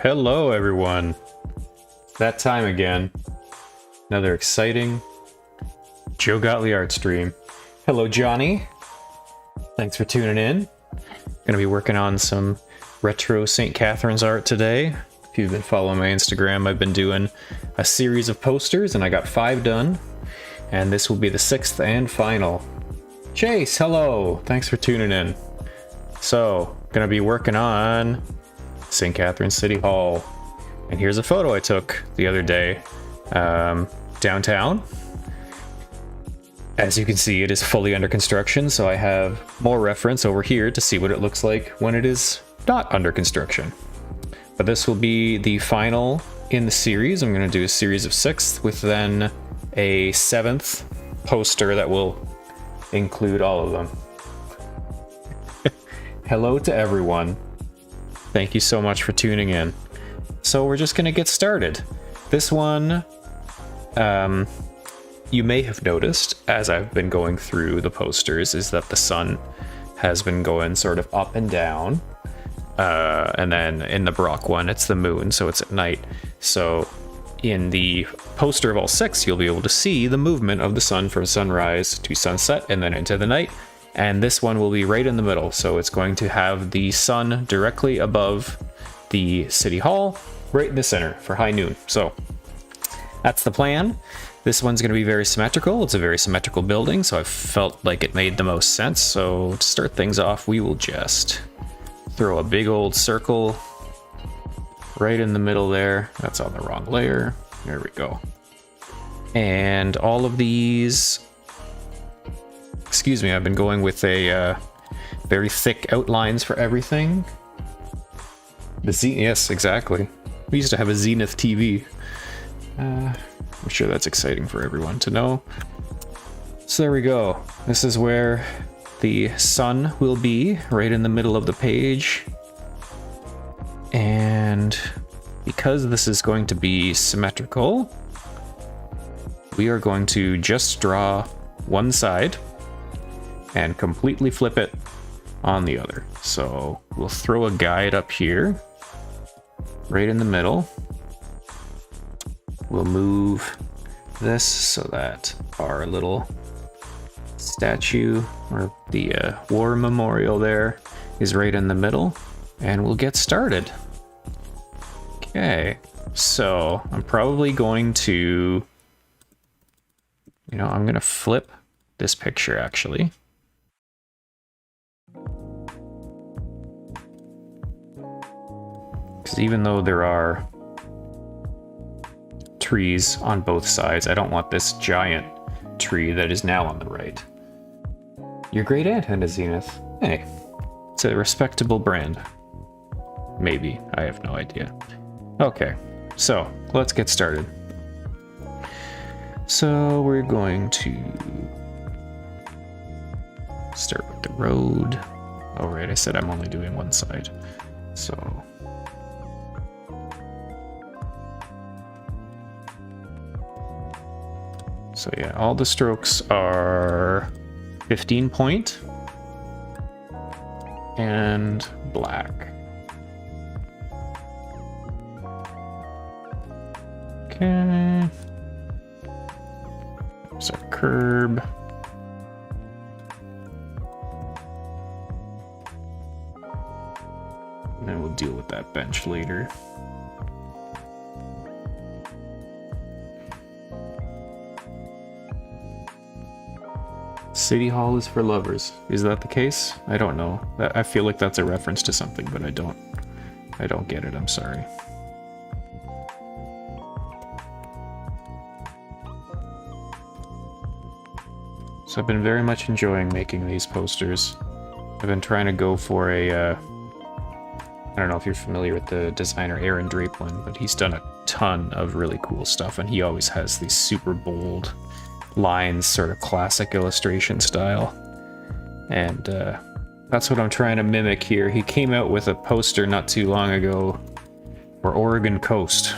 Hello everyone. That time again. Another exciting Joe Gottli art stream. Hello Johnny. Thanks for tuning in. Gonna be working on some retro St. Catharines art today. If you've been following my Instagram, I've been doing a series of posters and I got 5 done. And this will be the 6th and final. Chase, hello. Thanks for tuning in. So, gonna be working on St. Catharines City Hall. And here's a photo I took the other day downtown. As you can see, it is fully under construction, so I have more reference over here to see what it looks like when it is not under construction. But this will be the final in the series. I'm going to do a series of 6 with then a 7th poster that will include all of them. Hello to everyone. Thank you so much for tuning in. So we're just going to get started. This one, you may have noticed as I've been going through the posters is that the sun has been going sort of up and down. And then in the Brock one, it's the moon, so it's at night. So in the poster of all 6, you'll be able to see the movement of the sun from sunrise to sunset and then into the night. And this one will be right in the middle, so it's going to have the sun directly above the City Hall, right in the center for high noon. So that's the plan. This one's going to be very symmetrical. It's a very symmetrical building, so I felt like it made the most sense. So to start things off, we will just throw a big old circle right in the middle there. That's on the wrong layer. There we go. And all of these... Excuse me, I've been going with a very thick outlines for everything. Yes, exactly. We used to have a Zenith TV. I'm sure that's exciting for everyone to know. So there we go. This is where the sun will be, right in the middle of the page. And because this is going to be symmetrical, we are going to just draw one side and completely flip it on the other. So we'll throw a guide up here, right in the middle. We'll move this so that our little statue, or the war memorial there, is right in the middle, and we'll get started. Okay, so I'm probably going to, I'm gonna flip this picture actually. Because even though there are trees on both sides, I don't want this giant tree that is now on the right. Your great aunt had a Zenith. Hey, it's a respectable brand. Maybe, I have no idea. Okay, so let's get started. So we're going to start with the road. Oh right, I said I'm only doing one side. So yeah, all the strokes are 15 point and black. Okay. There's our curb. And then we'll deal with that bench later. City Hall is for lovers. Is that the case? I don't know. I feel like that's a reference to something, but I don't get it. I'm sorry. So I've been very much enjoying making these posters. I've been trying to go for a, I don't know if you're familiar with the designer Aaron Draplin, but he's done a ton of really cool stuff, and he always has these super bold lines, sort of classic illustration style. And that's what I'm trying to mimic here. He came out with a poster not too long ago for Oregon Coast,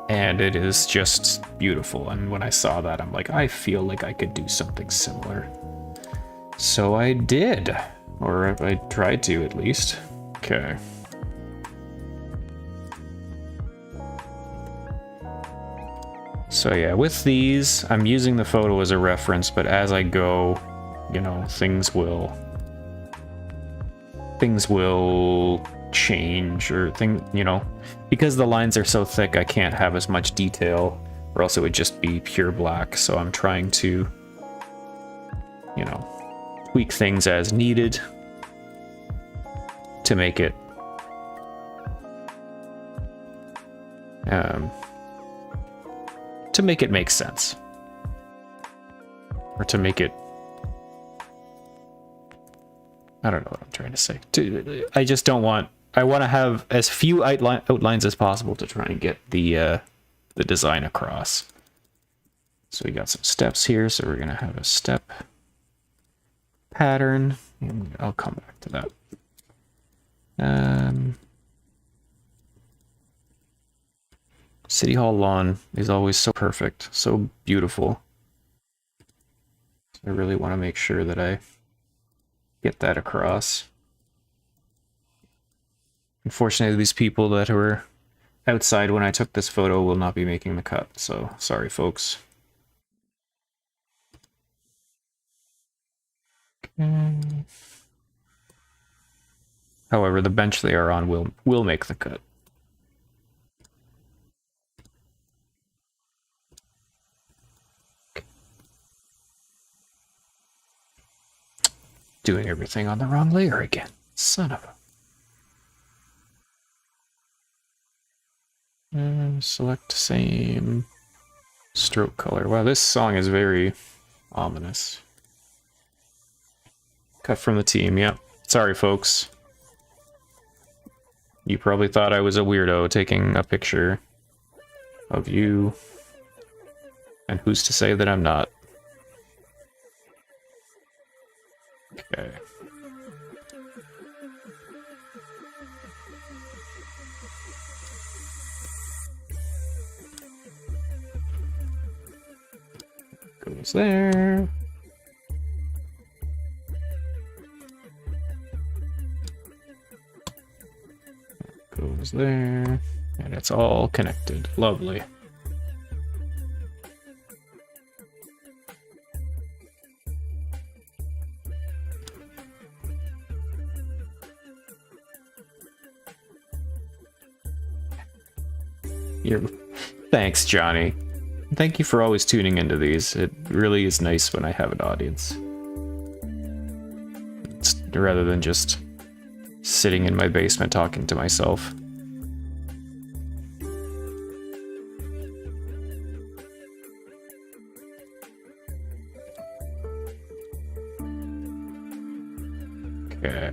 and it is just beautiful. And when I saw that, I'm like, I feel like I could do something similar. So I did, or I tried to at least. Okay. So yeah, with these, I'm using the photo as a reference, but as I go, you know, things will change, or you know, because the lines are so thick, I can't have as much detail, or else it would just be pure black. So I'm trying to, you know, tweak things as needed to make it make sense, or to make it, I don't know what I'm trying to say. I just don't want, I want to have as few outlines as possible to try and get the design across. So we got some steps here, so we're gonna have a step pattern, and I'll come back to that. City Hall lawn is always so perfect, so beautiful. I really want to make sure that I get that across. Unfortunately, these people that were outside when I took this photo will not be making the cut, so sorry, folks. Okay. However, the bench they are on will make the cut. Doing everything on the wrong layer again. Son of a... select same stroke color. Wow, this song is very ominous. Cut from the team, yep. Sorry, folks. You probably thought I was a weirdo taking a picture of you. And who's to say that I'm not? Okay. Goes there. Goes there. And it's all connected. Lovely. Thanks, Johnny. Thank you for always tuning into these. It really is nice when I have an audience. Rather than just sitting in my basement talking to myself. Okay.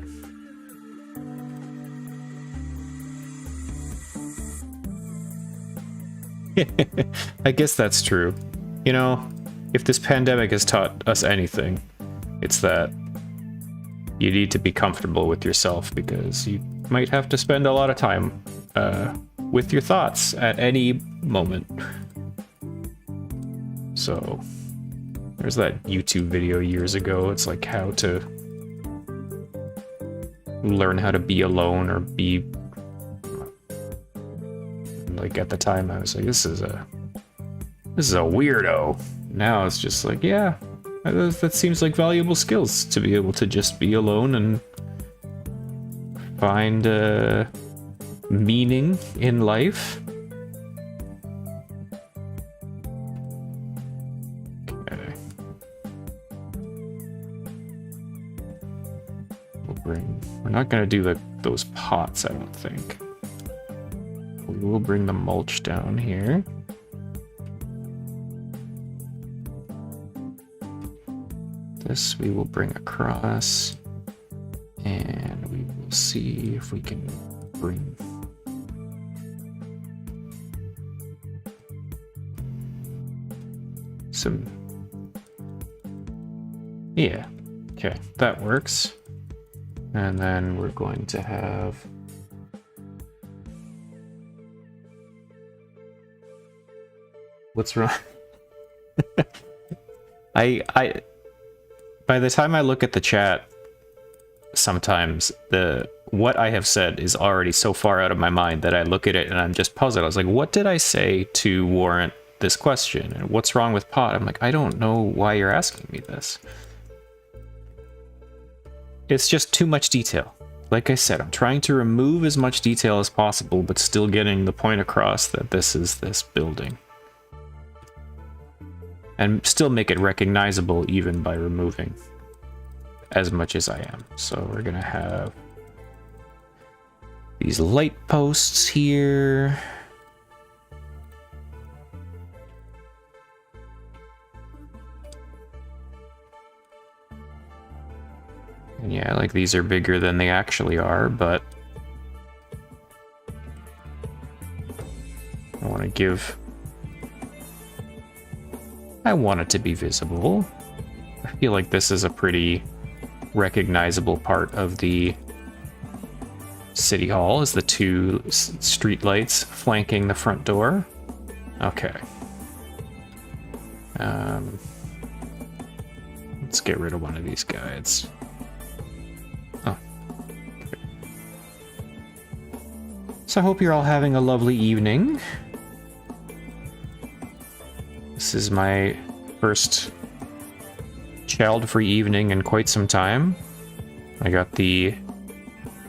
I guess that's true. You know, if this pandemic has taught us anything, it's that you need to be comfortable with yourself, because you might have to spend a lot of time with your thoughts at any moment. So, there's that YouTube video years ago. It's like how to learn how to be alone, or be... Like, at the time, I was like, this is a weirdo. Now it's just like, yeah, that seems like valuable skills, to be able to just be alone and find meaning in life. Okay. We're not gonna do those pots, I don't think. We'll bring the mulch down here. This we will bring across, and we will see if we can bring some... Yeah, okay, that works. And then we're going to have... What's wrong? By the time I look at the chat, sometimes what I have said is already so far out of my mind that I look at it and I'm just puzzled. I was like, what did I say to warrant this question. And what's wrong with pot? I'm like, I don't know why you're asking me this. It's just too much detail. Like I said, I'm trying to remove as much detail as possible, but still getting the point across that this is this building. And still make it recognizable even by removing as much as I am. So we're gonna have these light posts here. And yeah, like these are bigger than they actually are, but I want it to be visible. I feel like this is a pretty recognizable part of the City Hall, is the two street lights flanking the front door. Okay. Let's get rid of one of these guys. Oh. Okay. So I hope you're all having a lovely evening. This is my first child-free evening in quite some time. I got the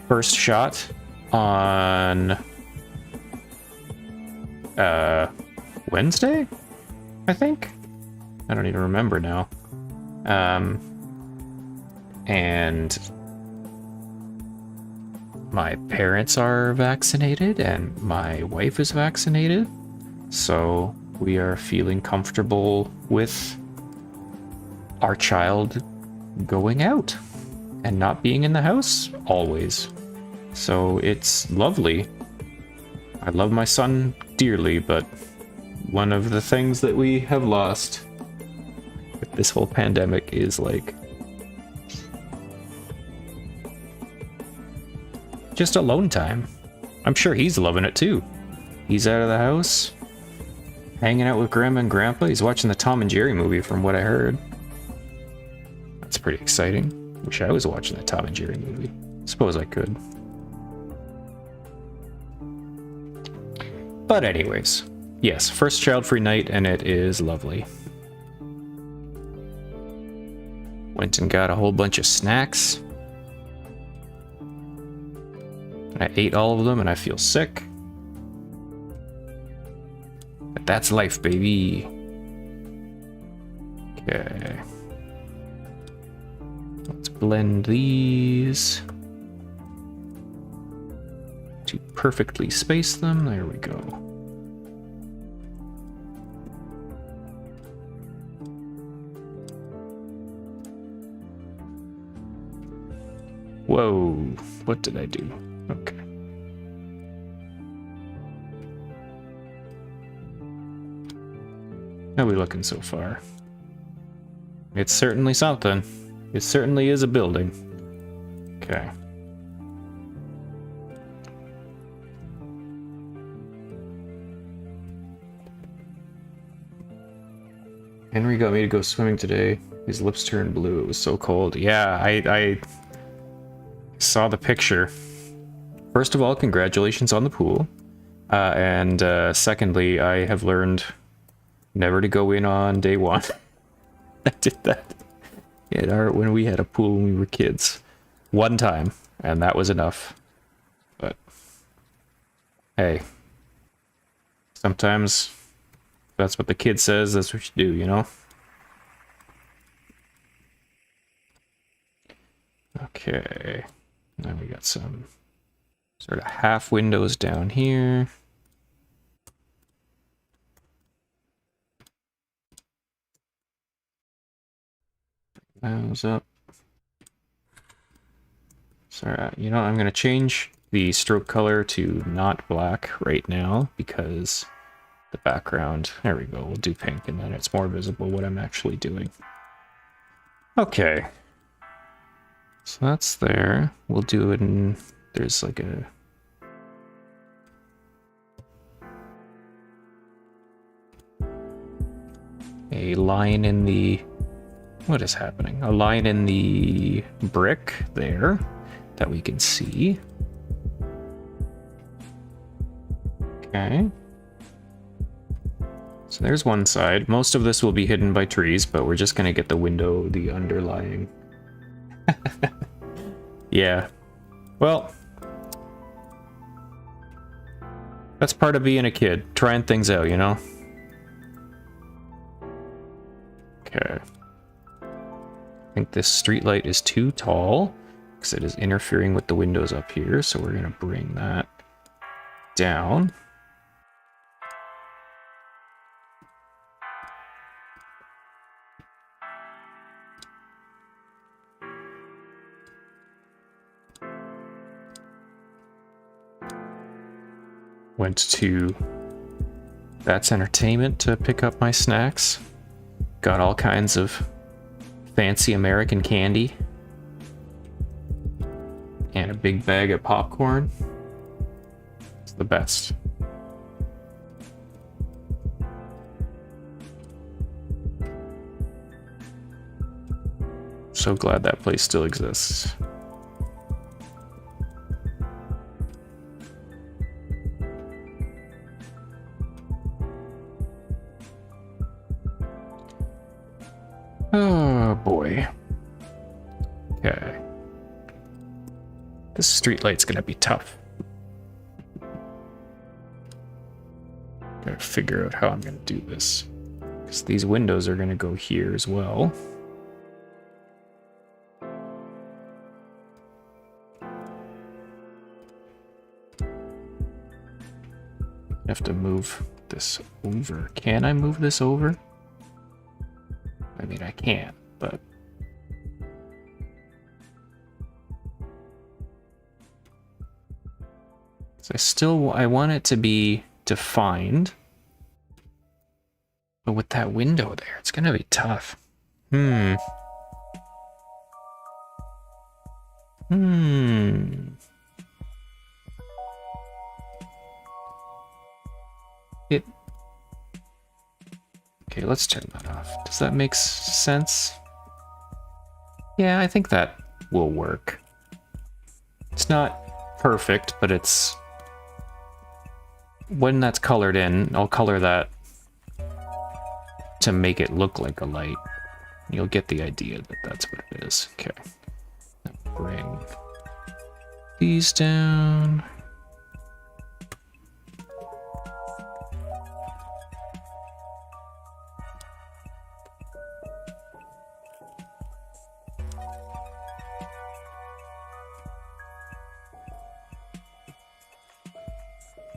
first shot on Wednesday, I think? I don't even remember now. And my parents are vaccinated and my wife is vaccinated, so we are feeling comfortable with our child going out and not being in the house always. So it's lovely. I love my son dearly, but one of the things that we have lost with this whole pandemic is like just alone time. I'm sure he's loving it too. He's out of the house, hanging out with Grandma and Grandpa. He's watching the Tom and Jerry movie from what I heard. That's pretty exciting. Wish I was watching the Tom and Jerry movie. Suppose I could. But anyways, yes, first child-free night, and it is lovely. Went and got a whole bunch of snacks. I ate all of them, and I feel sick. But that's life, baby. Okay. Let's blend these to perfectly space them. There we go. Whoa, what did I do? Okay. How are we looking so far? It's certainly something. It certainly is a building. Okay. Henry got me to go swimming today. His lips turned blue. It was so cold. Yeah, I saw the picture. First of all, congratulations on the pool. And secondly, I have learned never to go in on day one. I did that when we had a pool when we were kids. One time, and that was enough. But hey, sometimes that's what the kid says, that's what you do, you know? Okay. Now we got some sort of half windows down here. Those up. Sorry, you know, I'm going to change the stroke color to not black right now because the background, there we go, we'll do pink and then it's more visible what I'm actually doing. Okay. So that's there. We'll do it in, there's like a line in the, what is happening? A line in the brick there that we can see. Okay. So there's one side. Most of this will be hidden by trees, but we're just gonna get the window, the underlying. Yeah. Well, that's part of being a kid, trying things out, you know? Okay. I think this streetlight is too tall because it is interfering with the windows up here, so we're gonna bring that down. Went to That's Entertainment to pick up my snacks. Got all kinds of fancy American candy. And a big bag of popcorn. It's the best. So glad that place still exists. Oh boy. Okay. This streetlight's gonna be tough. Gotta figure out how I'm gonna do this. Because these windows are gonna go here as well. I have to move this over. Can I move this over? I mean, I can, but... So I want it to be defined. But with that window there, it's gonna be tough. Okay, let's turn that off. Does that make sense? Yeah, I think that will work. It's not perfect, but it's... When that's colored in, I'll color that to make it look like a light. You'll get the idea that that's what it is. Okay. Now bring these down.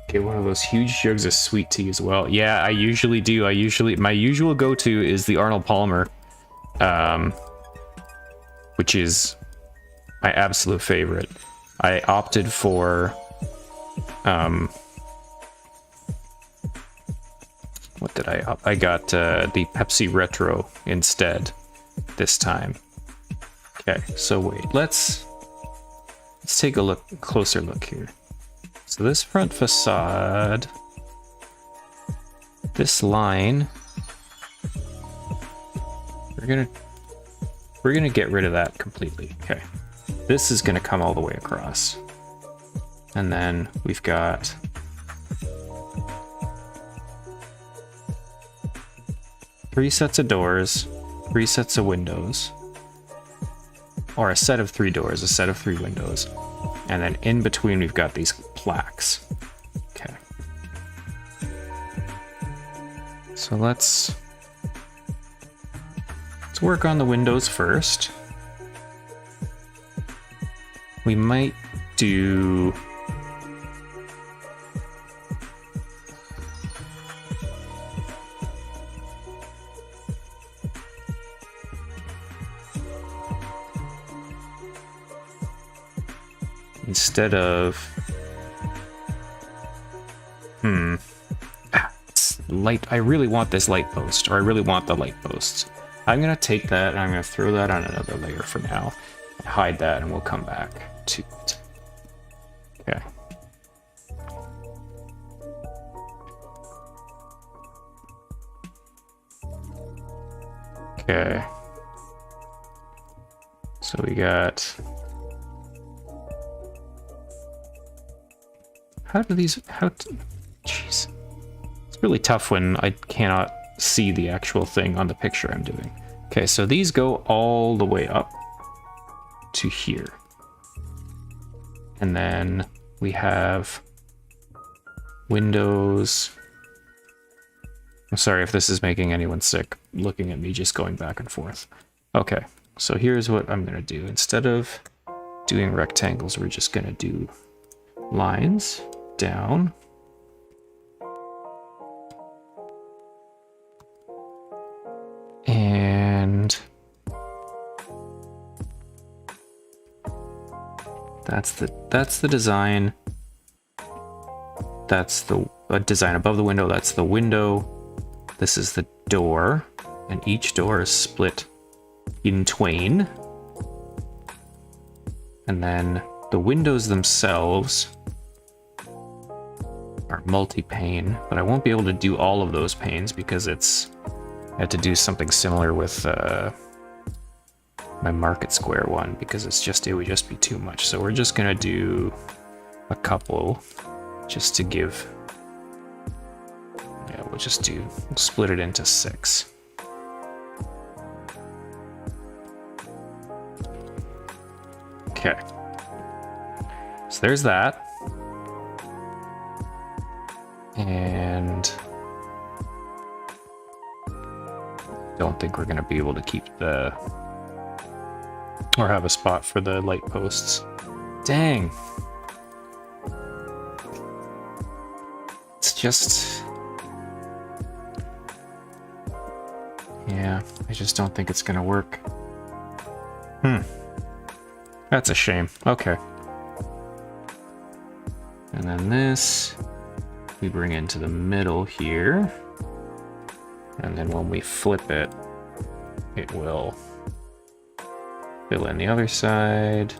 Okay, one of those huge jugs of sweet tea as well. Yeah, I usually do. My usual go-to is the Arnold Palmer, which is my absolute favorite. I opted for, what did I opt? I got the Pepsi Retro instead this time. Okay, so wait, let's take a closer look here. So this front facade, this line, we're gonna get rid of that completely. Okay, this is gonna come all the way across, and then we've got three sets of doors, three sets of windows, or a set of three doors, a set of three windows. And then in between, we've got these plaques. Okay. So let's work on the windows first. We might do... Instead of... Light. I really want this light post, or I really want the light posts. I'm going to take that and I'm going to throw that on another layer for now. Hide that and we'll come back to it. Okay. Okay. So we got... Jeez. It's really tough when I cannot see the actual thing on the picture I'm doing. Okay, so these go all the way up to here. And then we have windows. I'm sorry if this is making anyone sick, looking at me just going back and forth. Okay, so here's what I'm gonna do. Instead of doing rectangles, we're just gonna do lines down. And that's the design. That's the design above the window. That's the window. This is the door, and each door is split in twain. And then the windows themselves are multi-pane, but I won't be able to do all of those panes because I had to do something similar with my market square one because it would just be too much. So we're just gonna do a couple just to give. Yeah, we'll split it into 6. Okay. So there's that. And don't think we're going to be able to keep or have a spot for the light posts. Dang. It's just, yeah, I just don't think it's going to work. That's a shame. Okay. And then this, we bring into the middle here. And then when we flip it, it will fill in the other side.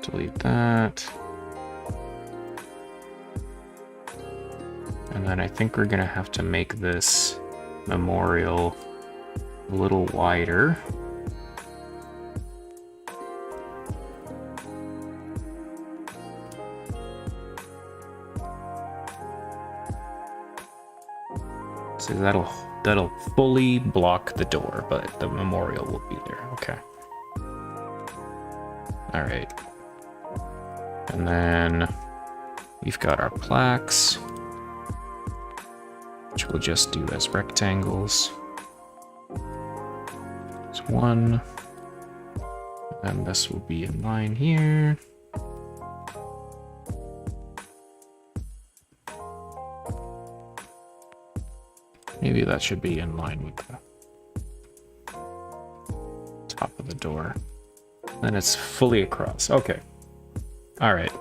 Delete that. And then I think we're gonna have to make this memorial a little wider. So that'll fully block the door, but the memorial will be there. Okay. All right. And then we've got our plaques, which we'll just do as rectangles. There's one. And this will be in line here. Maybe that should be in line with the top of the door. Then it's fully across. Okay. All right.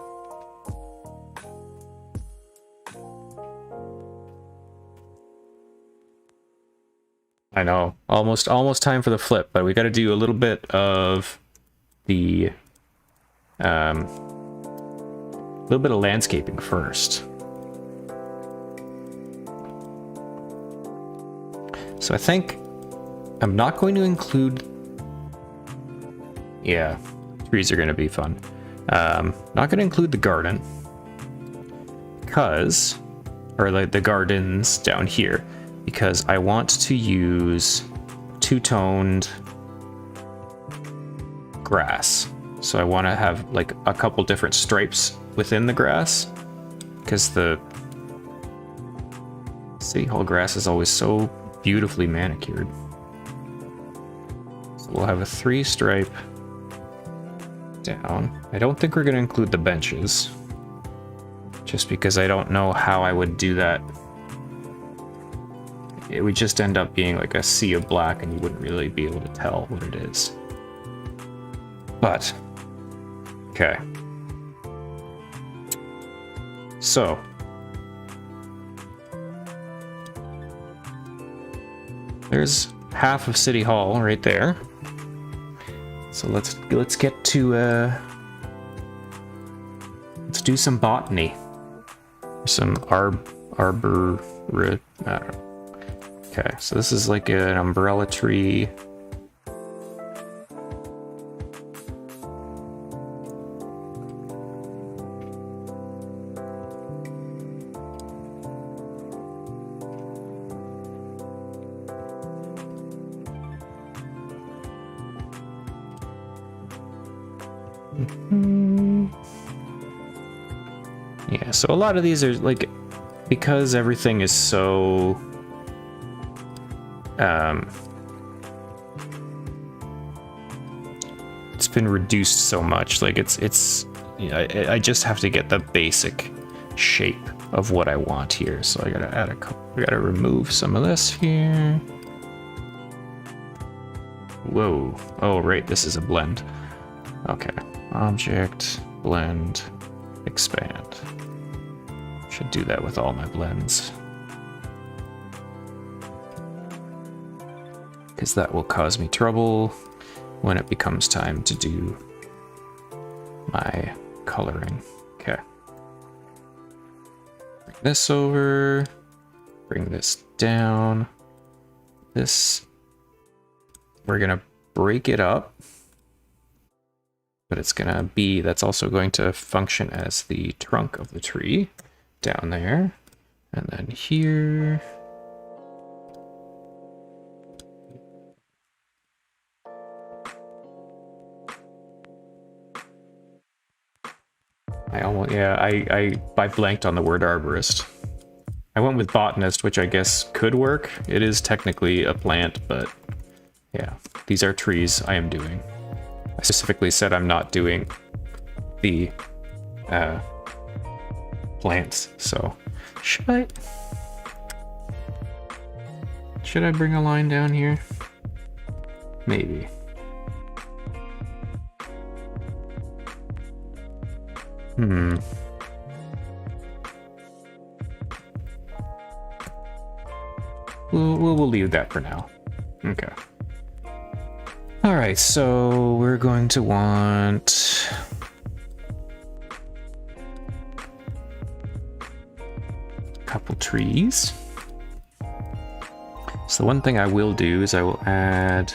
I know, almost time for the flip, but we got to do a little bit of the little bit of landscaping first. So I think I'm not going to include, yeah, trees are going to be fun. Not going to include the garden because, or like the gardens down here, because I want to use two-toned grass. So I want to have like a couple different stripes within the grass, because the city hall grass is always so beautifully manicured. So we'll have a 3-stripe down. I don't think we're going to include the benches, just because I don't know how I would do that. It would just end up being like a sea of black and you wouldn't really be able to tell what it is. But, okay. So, there's half of City Hall right there. So let's get to let's do some botany, some arbor. I don't know. Okay, so this is like an umbrella tree. Yeah, so a lot of these are like, because everything is so it's been reduced so much, like it's yeah, I just have to get the basic shape of what I want here. So I gotta add a couple, I gotta remove some of this here. Whoa, oh right, this is a blend. Okay, object, blend, expand. Should do that with all my blends, because that will cause me trouble when it becomes time to do my coloring. Okay. Bring this over, bring this down. This, we're gonna break it up, but it's gonna be, that's also going to function as the trunk of the tree down there. And then here. I blanked on the word arborist. I went with botanist, which I guess could work. It is technically a plant, but yeah, these are trees I am doing. I specifically said I'm not doing the plants, so should I bring a line down here? Maybe. We'll leave that for now. Okay. All right, so we're going to want a couple trees. So the one thing I will do is I will add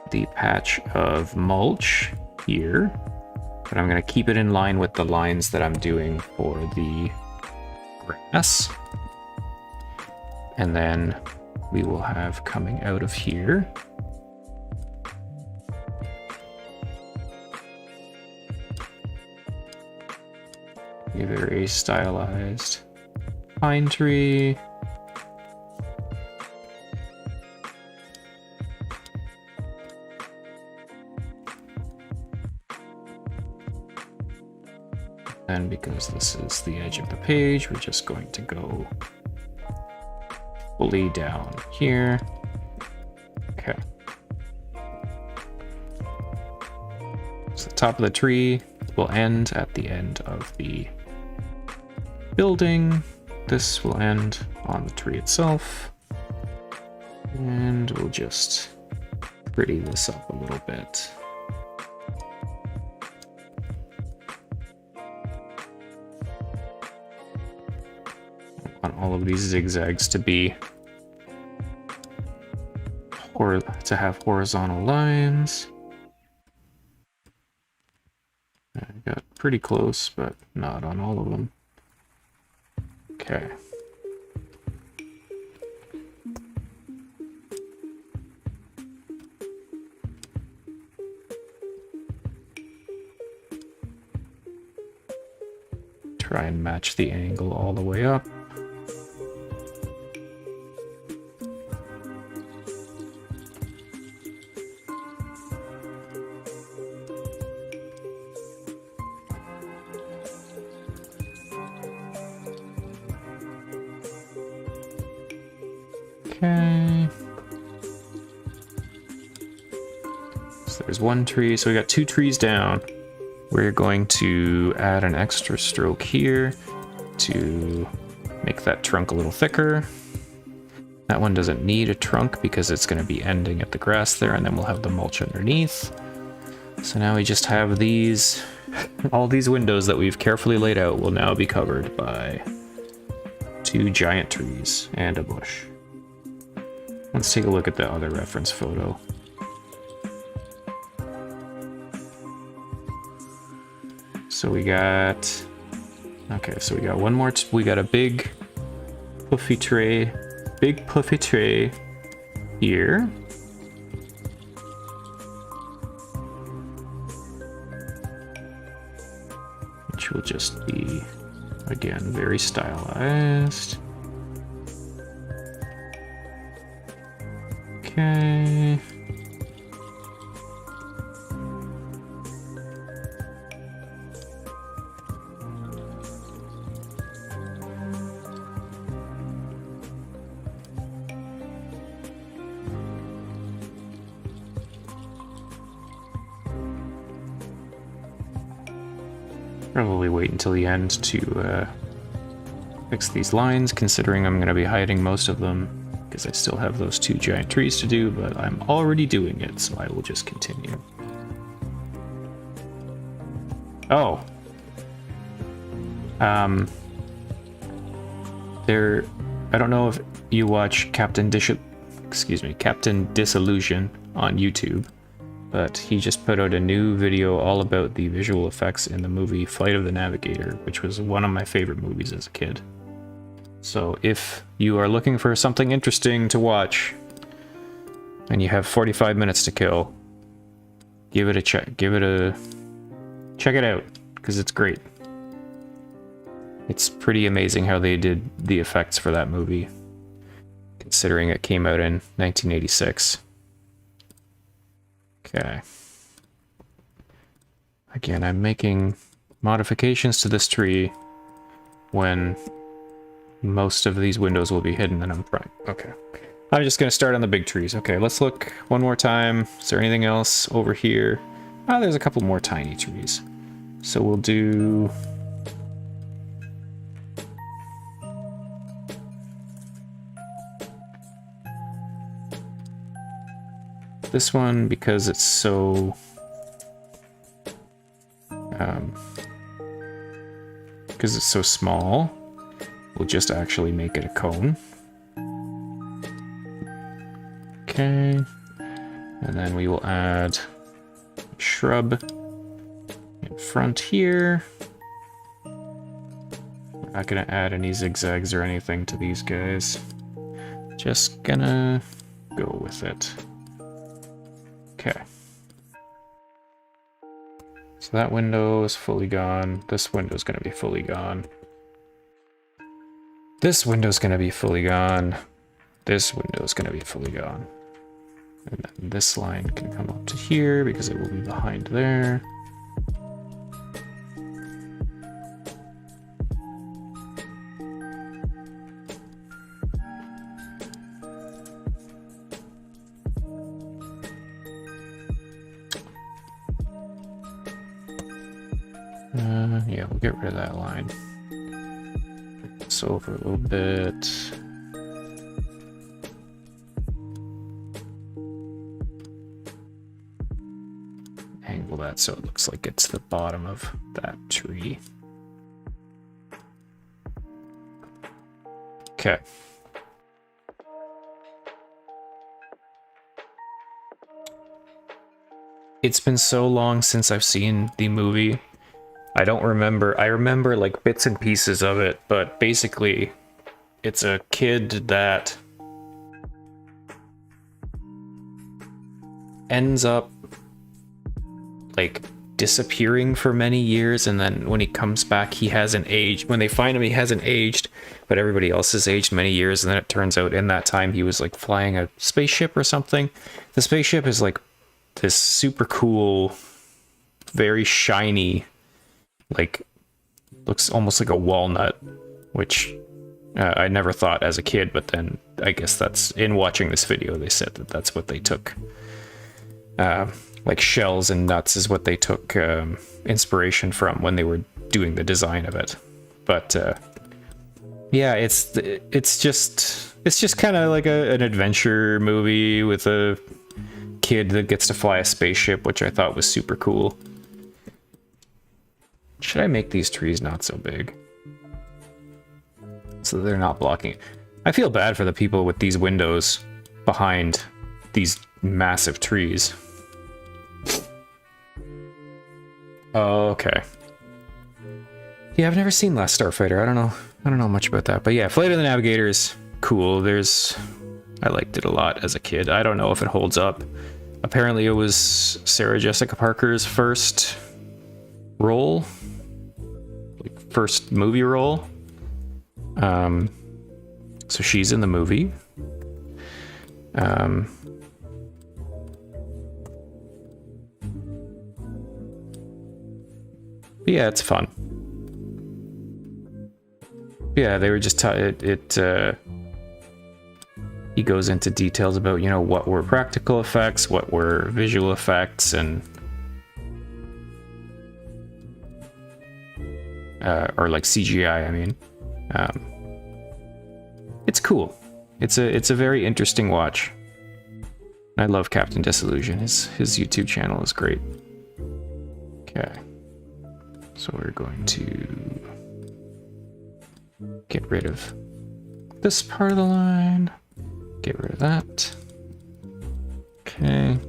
the patch of mulch here, but I'm going to keep it in line with the lines that I'm doing for the grass. And then we will have coming out of here a very stylized pine tree. And because this is the edge of the page, we're just going to go fully down here. Okay. So the top of the tree will end at the end of the building. This will end on the tree itself. And we'll just pretty this up a little bit. I want all of these zigzags to be to have horizontal lines. I got pretty close, but not on all of them. Okay. Try and match the angle all the way up. Okay. So there's one tree. So we got two trees down. We're going to add an extra stroke here to make that trunk a little thicker. That one doesn't need a trunk because it's going to be ending at the grass there, and then we'll have the mulch underneath. So now we just have these, all these windows that we've carefully laid out will now be covered by two giant trees and a bush. Let's take a look at the other reference photo. So we got, okay, so we got one more, we got a big puffy tray here. which will just be, again, very stylized. Okay. Probably wait until the end to fix these lines, considering I'm going to be hiding most of them, because I still have those 2 giant trees to do, but I'm already doing it, so I will just continue. Oh. I don't know if you watch Captain Disillusion on YouTube, but he just put out a new video all about the visual effects in the movie Flight of the Navigator, which was one of my favorite movies as a kid. So if you are looking for something interesting to watch, and you have 45 minutes to kill, give it a check. Check it out, because it's great. It's pretty amazing how they did the effects for that movie, considering it came out in 1986. Okay. Again, I'm making modifications to this tree when most of these windows will be hidden and I'm trying. Okay. I'm just gonna start on the big trees. Okay, let's look one more time. Is there anything else over here? Ah, there's a couple more tiny trees. So we'll do... this one, because it's so small, we'll just actually make it a cone. Okay, and then we will add a shrub in front here. We're not gonna add any zigzags or anything to these guys, just gonna go with it. Okay. So that window is fully gone. This window's gonna be fully gone. This window's gonna be fully gone. This window's gonna be fully gone. And then this line can come up to here because it will be behind there. Yeah, we'll get rid of that line. This over a little bit. Angle that so it looks like it's the bottom of that tree. Okay. It's been so long since I've seen the movie. I don't remember. I remember like bits and pieces of it, but basically it's a kid that ends up like disappearing for many years, and then when he comes back he hasn't aged. When they find him he hasn't aged, but everybody else has aged many years, and then it turns out in that time he was like flying a spaceship or something. The spaceship is like this super cool, very shiny, like looks almost like a walnut, which I never thought as a kid, but then I guess that's in watching this video they said that that's what they took, like shells and nuts is what they took inspiration from when they were doing the design of it. But yeah, it's just kind of like an adventure movie with a kid that gets to fly a spaceship, which I thought was super cool. Should I make these trees not so big, so they're not blocking? I feel bad for the people with these windows behind these massive trees. Okay. Yeah, I've never seen Last Starfighter. I don't know much about that, but yeah, Flight of the Navigator is cool. I liked it a lot as a kid. I don't know if it holds up. Apparently it was Sarah Jessica Parker's first role. first movie role. So she's in the movie. Yeah, it's fun. Yeah, they were just he goes into details about, you know, what were practical effects, what were visual effects, and or like CGI, I mean. It's cool. It's a very interesting watch. I love Captain Disillusion. His YouTube channel is great. Okay. So we're going to get rid of this part of the line. Get rid of that. Okay.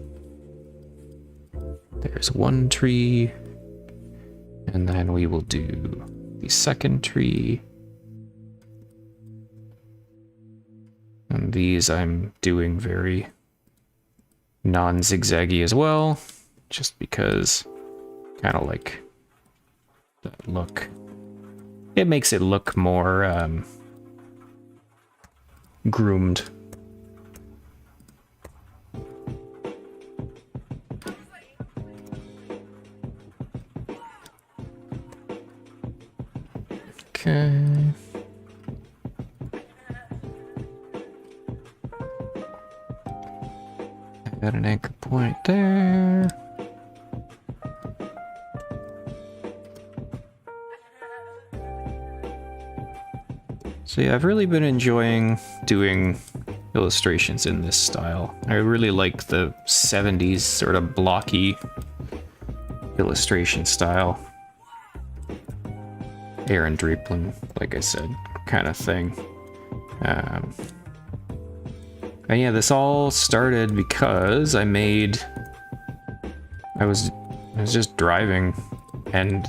There's one tree. And then we will do the second tree. And these I'm doing very non-zigzaggy as well, just because kind of like that look. It makes it look more groomed. Okay. Got an anchor point there. So yeah, I've really been enjoying doing illustrations in this style. I really like the 70s sort of blocky illustration style. Aaron Draplin, like I said, kind of thing. And yeah, this all started because I was just driving, and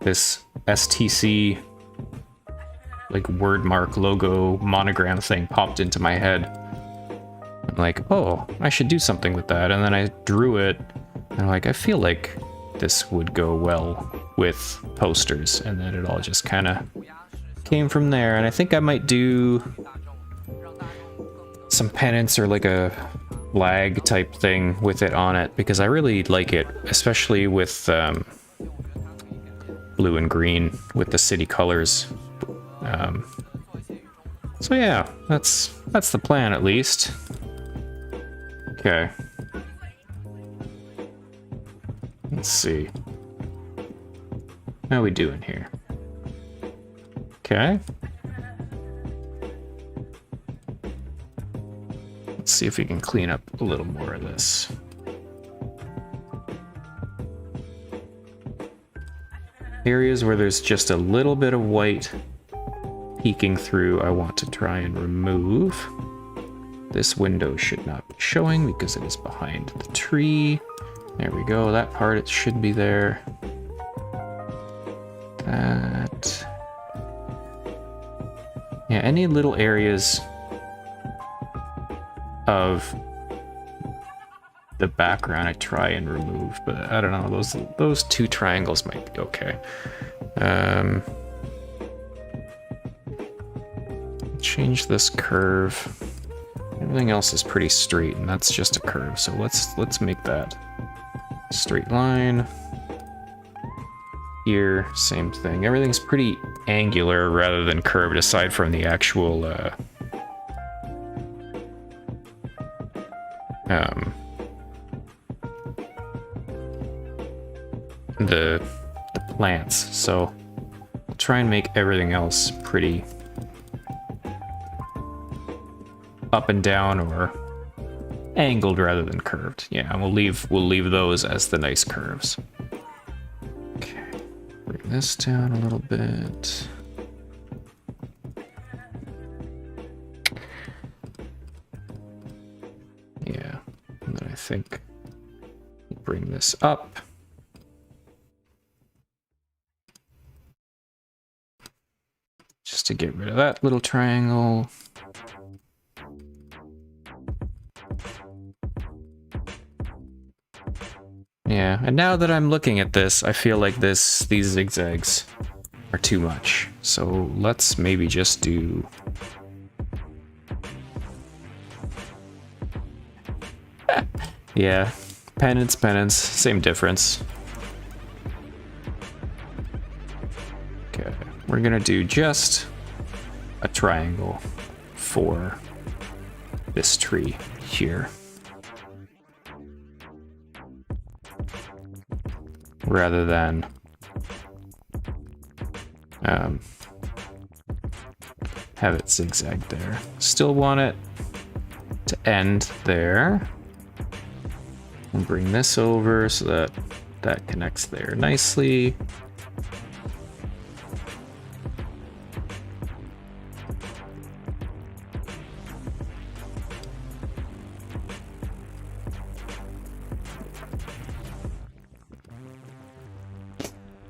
this STC like word mark logo monogram thing popped into my head. I'm like, oh, I should do something with that. And then I drew it, and I'm like, I feel like this would go well with posters. And then it all just kind of came from there. And I think I might do some pennants or like a flag type thing with it on it, because I really like it, especially with blue and green with the city colors. So yeah, that's the plan at least. Okay. Let's see. How are we doing here? Okay. Let's see if we can clean up a little more of this. Areas where there's just a little bit of white peeking through, I want to try and remove. This window should not be showing because it is behind the tree. There we go, that part, it should be there. That. Yeah, any little areas of the background I try and remove, but I don't know, those two triangles might be okay. Change this curve. Everything else is pretty straight, and that's just a curve, so let's make that straight line. Here, same thing. Everything's pretty angular rather than curved, aside from the actual the plants. So I'll try and make everything else pretty up and down or angled rather than curved. Yeah, and we'll leave those as the nice curves. Okay, bring this down a little bit. Yeah, and then I think we'll bring this up. Just to get rid of that little triangle. Yeah, and now that I'm looking at this, I feel like these zigzags are too much. So let's maybe just do... yeah, penance, penance, same difference. Okay, we're gonna do just a triangle for this tree here. Rather than have it zigzag there. Still want it to end there. We'll bring this over so that that connects there nicely.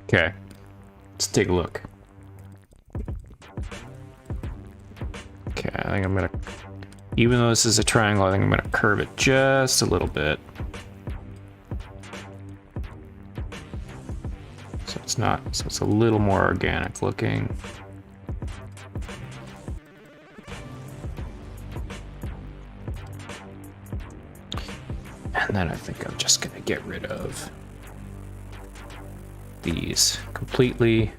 Okay, let's take a look. Okay, I think I'm gonna, even though this is a triangle, I think I'm gonna curve it just a little bit. So it's not, so it's a little more organic looking. And then I think I'm just gonna get rid of these completely.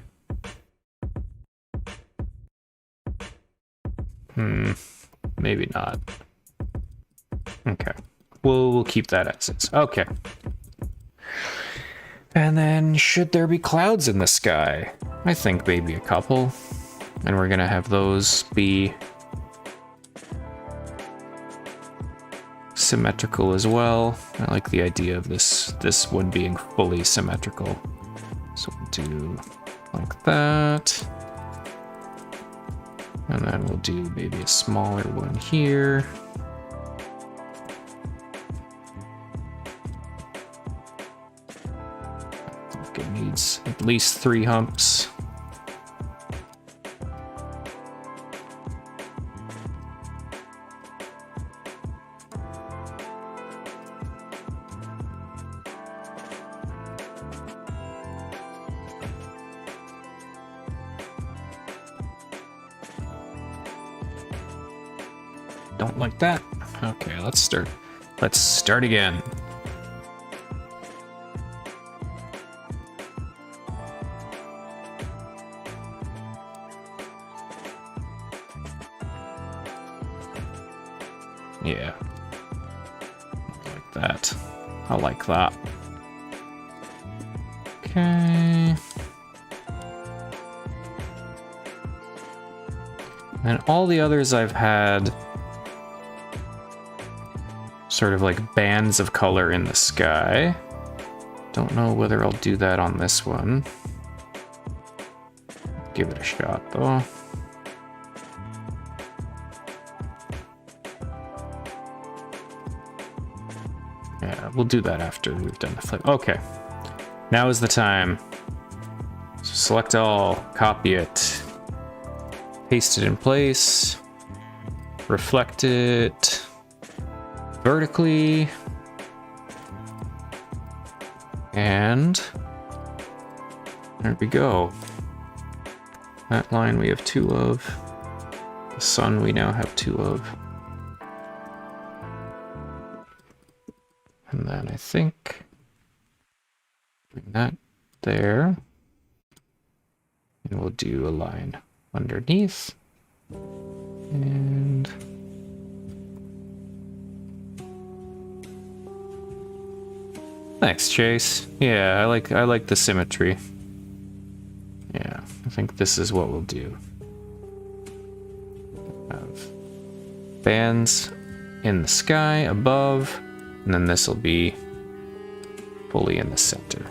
Maybe not. Okay, we'll keep that as is. Okay. And then, should there be clouds in the sky? I think maybe a couple. And we're gonna have those be symmetrical as well. I like the idea of this one being fully symmetrical. So we'll do like that. And then we'll do maybe a smaller one here. I think it needs at least 3 humps. Don't like that. Okay, let's start. Let's start again. Yeah. Like that. I like that. Okay. And all the others I've had sort of like bands of color in the sky. Don't know whether I'll do that on this one. Give it a shot though. Yeah, we'll do that after we've done the flip. Okay, now is the time. So select all, copy it, paste it in place, reflect it vertically, and there we go. That line we have 2 of. The sun we now have 2 of. And then I think bring that there. And we'll do a line underneath. And thanks, Chase. Yeah, I like the symmetry. Yeah, I think this is what we'll do. Have bands in the sky above, and then this will be fully in the center.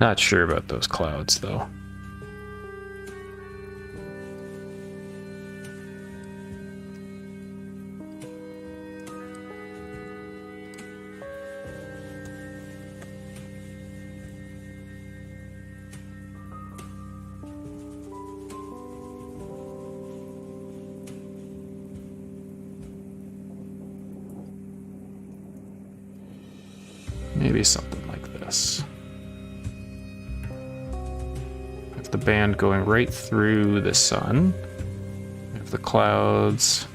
Not sure about those clouds, though. be something like this. Have the band going right through the sun. Have the clouds.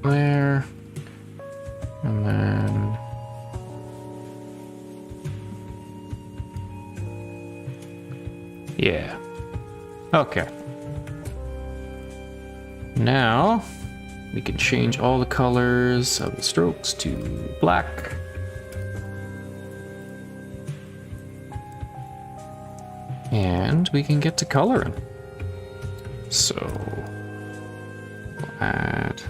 There. And then yeah. Okay. Now we can change all the colors of the strokes to black. And we can get to coloring. So we'll add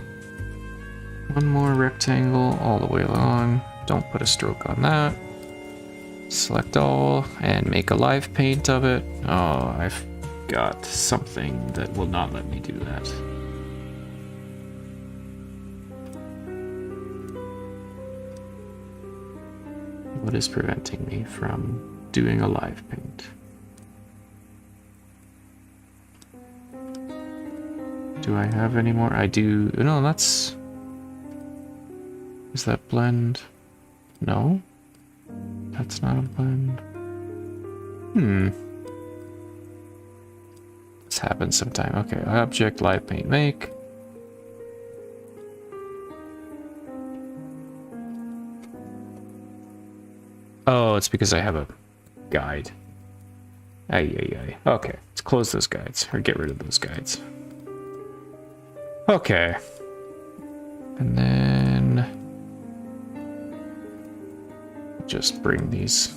one more rectangle all the way along. Don't put a stroke on that. Select all and make a live paint of it. Oh, I've got something that will not let me do that. What is preventing me from doing a live paint? Do I have any more? I do. No, that's... Is that blend? No? That's not a blend. This happens sometime. Okay, object, live paint, make. Oh, it's because I have a guide. Ay. Okay, let's close those guides, or get rid of those guides. Okay. And then just bring these.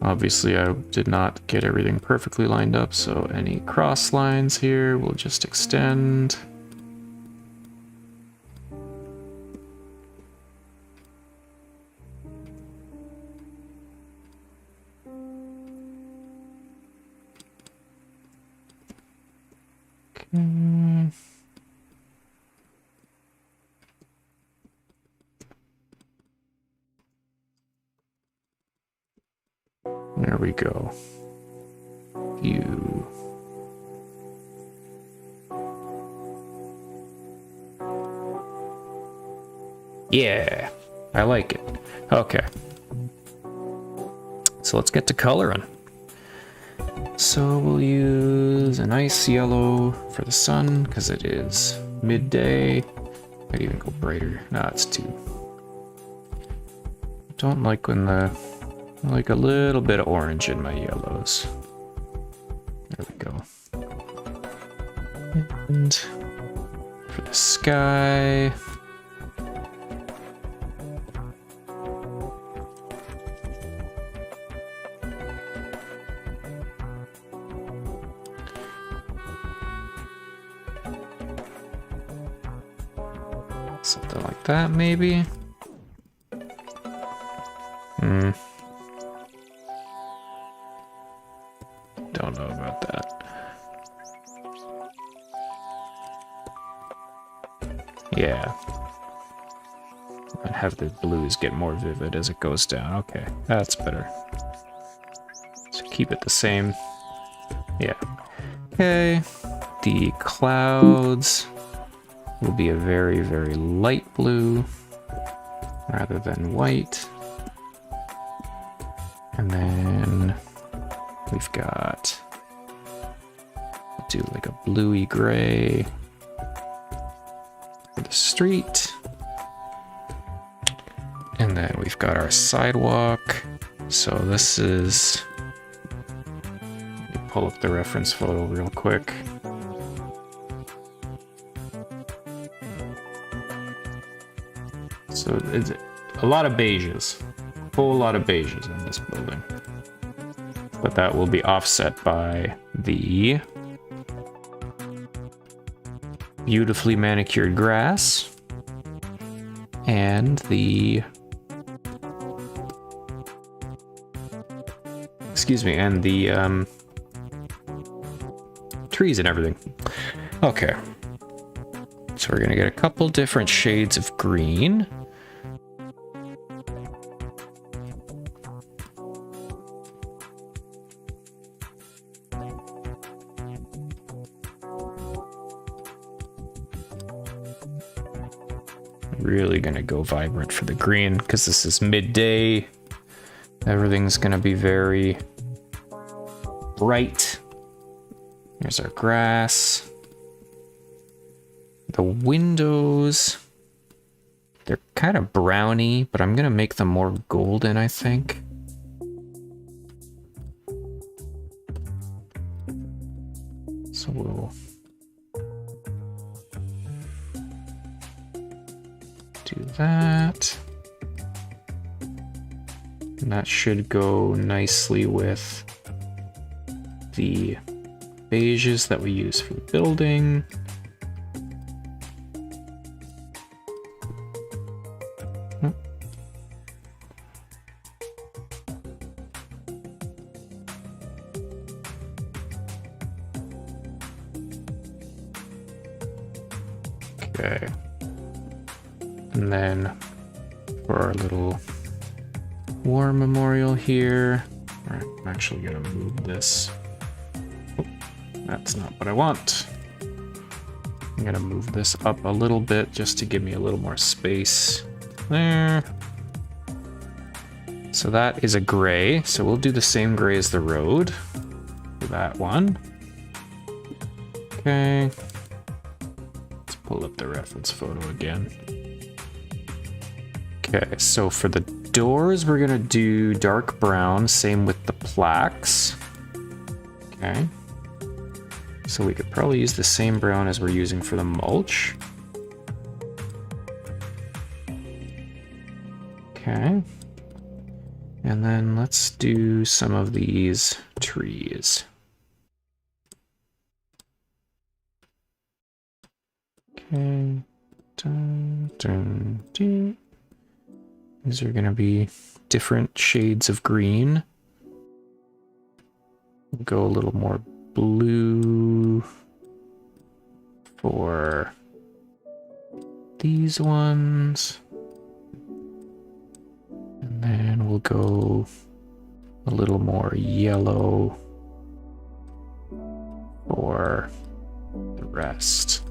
Obviously, I did not get everything perfectly lined up, so any cross lines here will just extend. Okay. There we go. View. Yeah, I like it. Okay. So let's get to coloring. So we'll use a nice yellow for the sun because it is midday. Might even go brighter. No, it's too. Don't like when the... I like a little bit of orange in my yellows. There we go. And for the sky... something like that, maybe? Don't know about that. Yeah. And have the blues get more vivid as it goes down. Okay, that's better. So keep it the same. Yeah. Okay. The clouds will be a very, very light blue rather than white. And then we've got, we'll do like a bluey gray for the street. And then we've got our sidewalk. So this is, let me pull up the reference photo real quick. So it's a lot of beiges, a whole lot of beiges in this building. But that will be offset by the beautifully manicured grass and the, excuse me, and the trees and everything. Okay. So we're gonna get a couple different shades of green. really gonna go vibrant for the green because this is midday. Everything's gonna be very bright. Here's our grass. The windows, they're kind of browny, but I'm gonna make them more golden, I think. So we'll do that. And that should go nicely with the beiges that we use for the building. Okay. And then for our little war memorial here, I'm actually gonna move this. Oh, that's not what I want. I'm gonna move this up a little bit just to give me a little more space there. So that is a gray. So we'll do the same gray as the road for that one. Okay. Let's pull up the reference photo again. Okay, so for the doors, we're gonna do dark brown, same with the plaques. Okay. So we could probably use the same brown as we're using for the mulch. Okay. And then let's do some of these trees. Okay. Dun, dun, dun. These are going to be different shades of green. We'll go a little more blue for these ones. And then we'll go a little more yellow for the rest.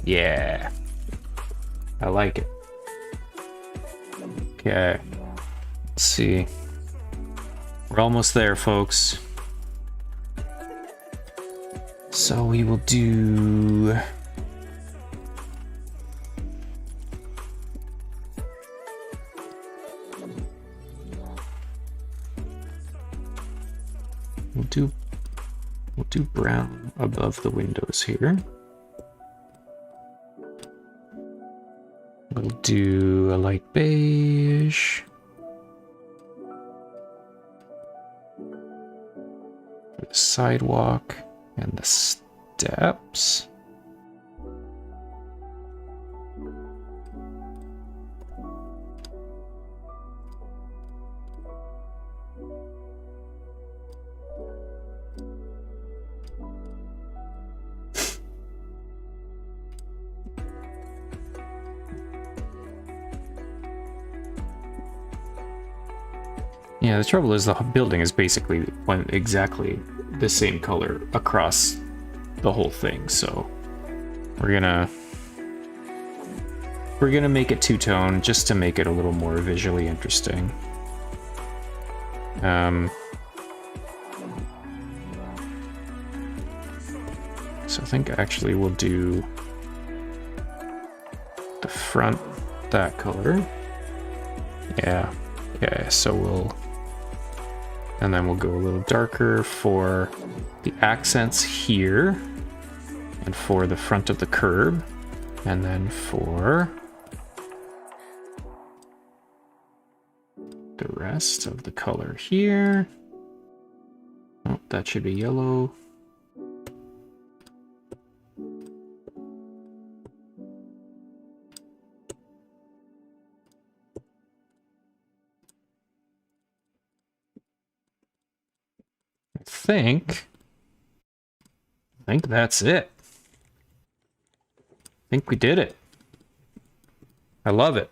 Yeah, I like it. Okay, let's see. We're almost there, folks. So we will do... We'll do brown above the windows here. We'll do a light beige. For the sidewalk and the steps. Yeah, the trouble is the building is basically exactly the same color across the whole thing, so we're gonna make it two-tone just to make it a little more visually interesting. So I think actually we'll do the front that color. Yeah. Okay, so and then we'll go a little darker for the accents here, and for the front of the curb, and then for the rest of the color here. Oh, that should be yellow. I think that's it. I think we did it. I love it.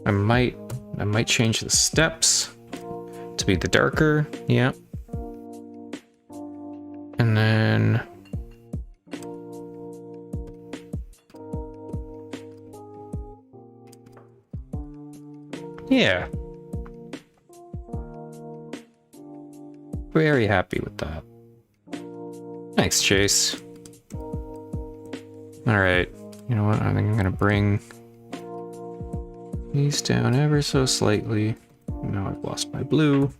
I might change the steps to be the darker, yeah. And then yeah. Very happy with that. Thanks, Chase. Alright, you know what? I think I'm gonna bring these down ever so slightly. Now I've lost my blue.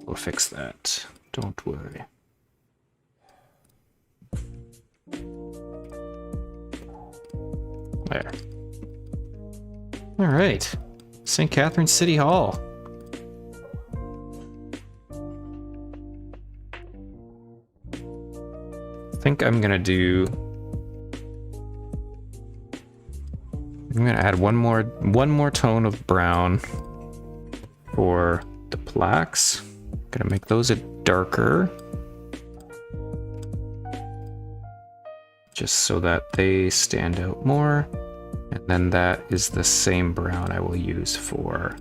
We'll fix that. Don't worry. There. All right. St. Catharines City Hall. I think I'm gonna add one more tone of brown for the plaques. Gonna make those a darker, just so that they stand out more. And then that is the same brown I will use for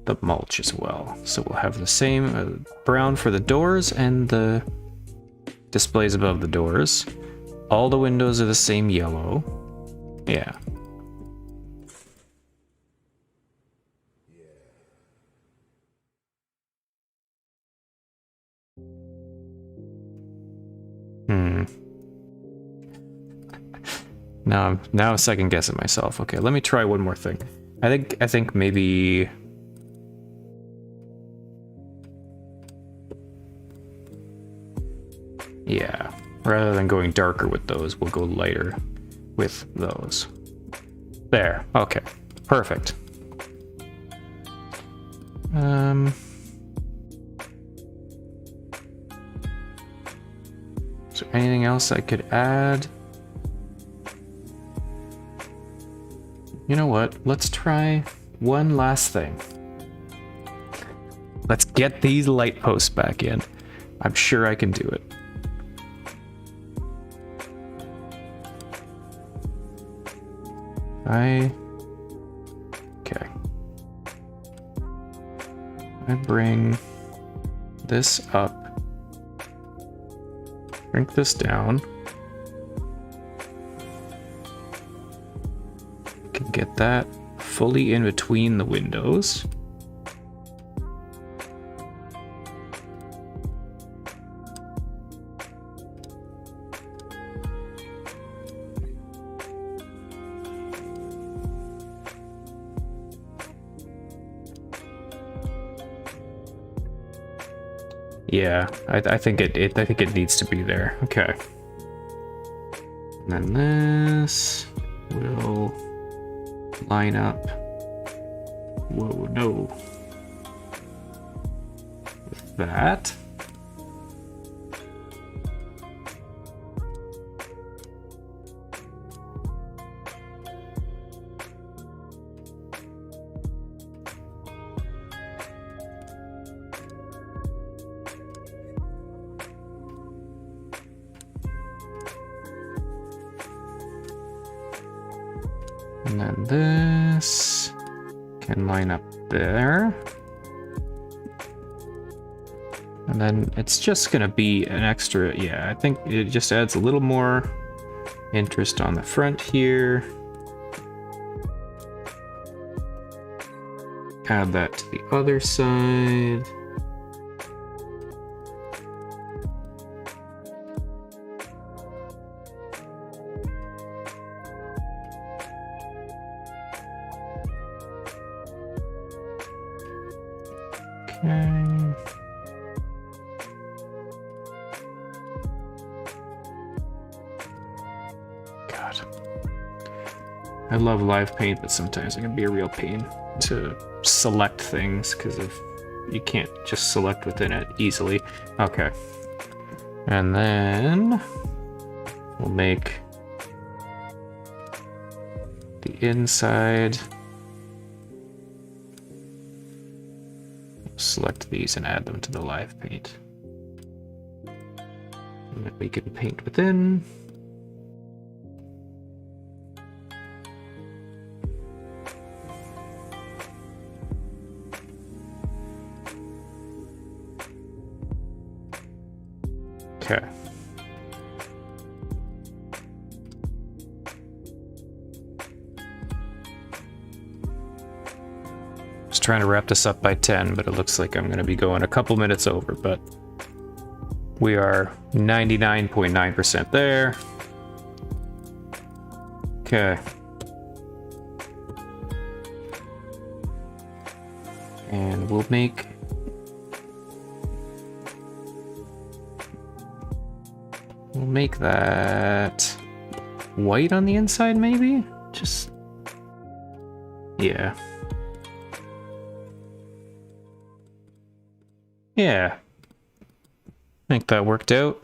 the mulch as well. So we'll have the same brown for the doors and the displays above the doors. All the windows are the same yellow. Yeah. Now I'm second guessing myself. Okay, let me try one more thing. I think maybe yeah. Rather than going darker with those, we'll go lighter with those. There. Okay. Perfect. Is there anything else I could add? You know what? Let's try one last thing. Let's get these light posts back in. I'm sure I can do it. Okay. I bring this up. Shrink this down. Can get that fully in between the windows. Yeah, I think it needs to be there. Okay. And then this will line up. Whoa, no. With that. And then this can line up there. And then it's just gonna be an extra, yeah, I think it just adds a little more interest on the front here. Add that to the other side. God. I love live paint, but sometimes it can be a real pain to select things because of you can't just select within it easily. Okay. And then we'll make the inside. Select these and add them to the live paint. And we can paint within. Okay. Just trying to wrap this up by 10, but it looks like I'm going to be going a couple minutes over, but we are 99.9% there. Okay. And we'll make that white on the inside, maybe? Just, yeah. Yeah. I think that worked out.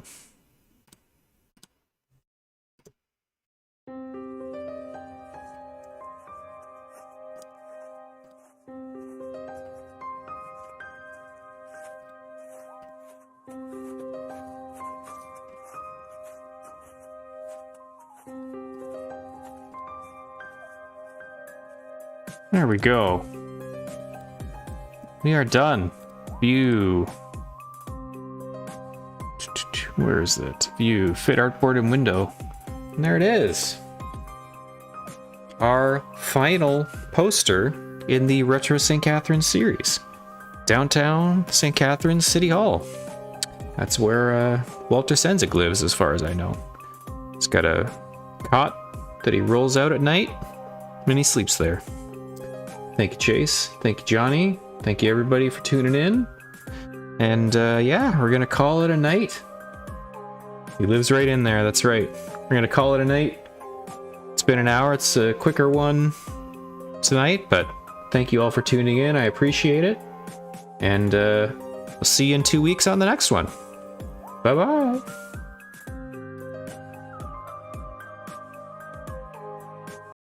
There we go. We are done. View. Where is it? View. Fit artboard and window. And there it is. Our final poster in the Retro St. Catharines series. Downtown St. Catharines City Hall. That's where Walter Senzig lives, as far as I know. He's got a cot that he rolls out at night, and he sleeps there. Thank you, Chase. Thank you, Johnny. Thank you, everybody, for tuning in. And yeah, we're going to call it a night. He lives right in there. That's right. We're going to call it a night. It's been an hour. It's a quicker one tonight, but thank you all for tuning in. I appreciate it. And we'll see you in 2 weeks on the next one. Bye-bye.